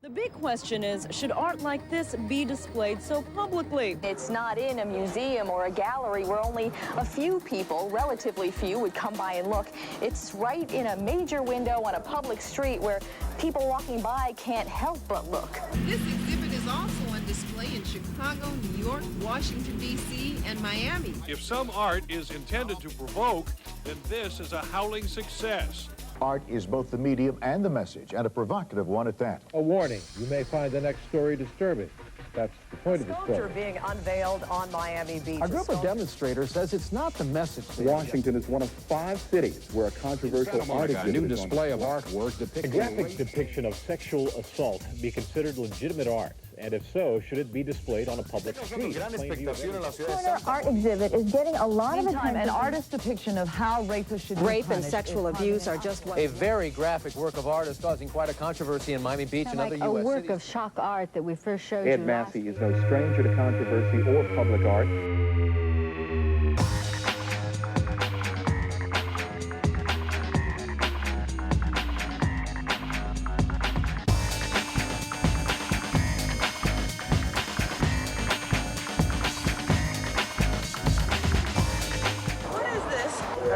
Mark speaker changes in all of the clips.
Speaker 1: The big question is, should art like this be displayed so publicly?
Speaker 2: It's not in a museum or a gallery where only a few people, relatively few, would come by and look. It's right in a major window on a public street where people walking by can't help but look.
Speaker 3: This exhibit is also on display in Chicago, New York, Washington, D.C., and Miami.
Speaker 4: If some art is intended to provoke, then this is a howling success.
Speaker 5: Art is both the medium and the message, and a provocative one at that.
Speaker 6: A warning, you may find the next story disturbing. That's the point of the story.
Speaker 7: Sculpture being unveiled on Miami Beach.
Speaker 8: A group of demonstrators says it's not the message.
Speaker 9: Washington is one of 5 cities where a controversial art exhibit
Speaker 6: new display of artwork depicting a graphic depiction of sexual assault be considered legitimate art? And if so, should it be displayed on a public street?
Speaker 10: Corner art exhibit is getting a lot of attention.
Speaker 7: An artist's depiction of how rapists should be punished.
Speaker 11: Rape and sexual abuse are just
Speaker 12: a very graphic work of art is causing quite a controversy in Miami Beach and other U.S. cities.
Speaker 10: A work of shock art that we first showed you.
Speaker 9: Ed Massey is no stranger to controversy or public art.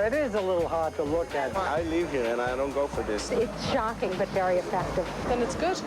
Speaker 8: It is a little hard to look at.
Speaker 13: I live here and I don't go for this.
Speaker 10: It's shocking but very effective.
Speaker 3: Then it's good.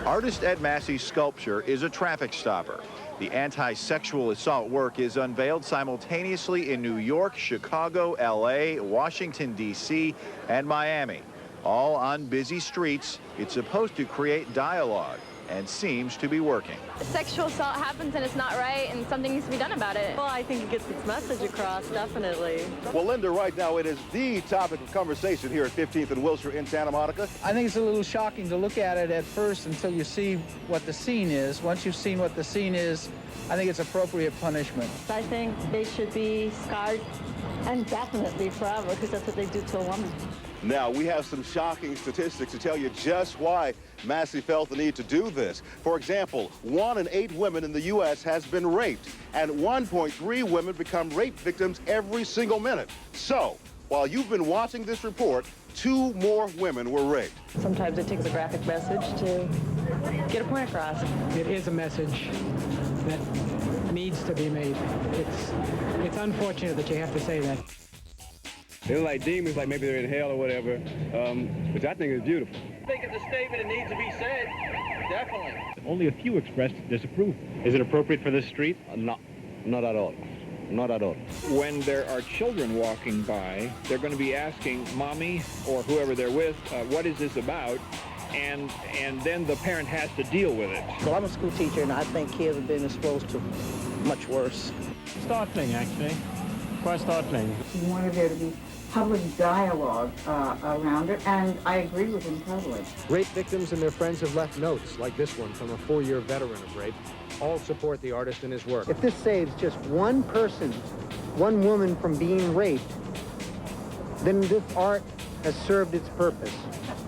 Speaker 5: Artist Ed Massey's sculpture is a traffic stopper. The anti-sexual assault work is unveiled simultaneously in New York, Chicago, L.A., Washington, D.C., and Miami. All on busy streets, it's supposed to create dialogue and seems to be working.
Speaker 14: Sexual assault happens and it's not right, and something needs to be done about it.
Speaker 7: Well, I think it gets its message across, definitely.
Speaker 13: Well, Linda, right now it is the topic of conversation here at 15th and Wilshire in Santa Monica.
Speaker 8: I think it's a little shocking to look at it at first until you see what the scene is. Once you've seen what the scene is, I think it's appropriate punishment.
Speaker 10: I think they should be scarred and definitely forever, because that's what they do to a woman.
Speaker 13: Now, we have some shocking statistics to tell you just why Massey felt the need to do this. For example, 1 in 8 women in the U.S. has been raped, and 1.3 women become rape victims every single minute. So, while you've been watching this report, 2 more women were raped.
Speaker 7: Sometimes it takes a graphic message to get a point across.
Speaker 15: It is a message that needs to be made. It's unfortunate that you have to say that.
Speaker 9: They're like demons, like maybe they're in hell or whatever, which I think is beautiful.
Speaker 16: I think it's a statement that needs to be said, definitely.
Speaker 6: Only a few expressed disapproval. Is it appropriate for this street?
Speaker 9: No, not at all. Not at all.
Speaker 17: When there are children walking by, they're going to be asking mommy or whoever they're with, what is this about? And then the parent has to deal with it.
Speaker 8: Well, I'm a school teacher, and I think kids have been exposed to much worse.
Speaker 6: Startling, actually. Quite startling.
Speaker 10: We wanted there to be public dialogue around it, and I agree with him totally.
Speaker 6: Rape victims and their friends have left notes, like this one from a 4-year veteran of rape. All support the artist and his work.
Speaker 8: If this saves just one person, one woman from being raped, then this art has served its purpose.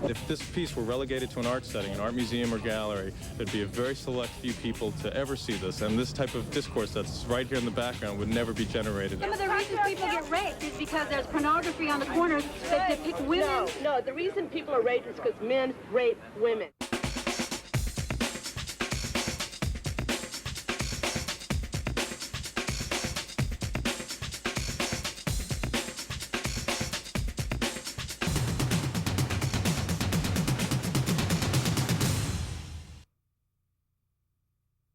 Speaker 18: If this piece were relegated to an art setting, an art museum or gallery, there'd be a very select few people to ever see this, and this type of discourse that's right here in the background would never be generated.
Speaker 14: Some of the reasons people get raped is because there's pornography on the corners that depict women.
Speaker 7: No, the reason people are raped is because men rape women.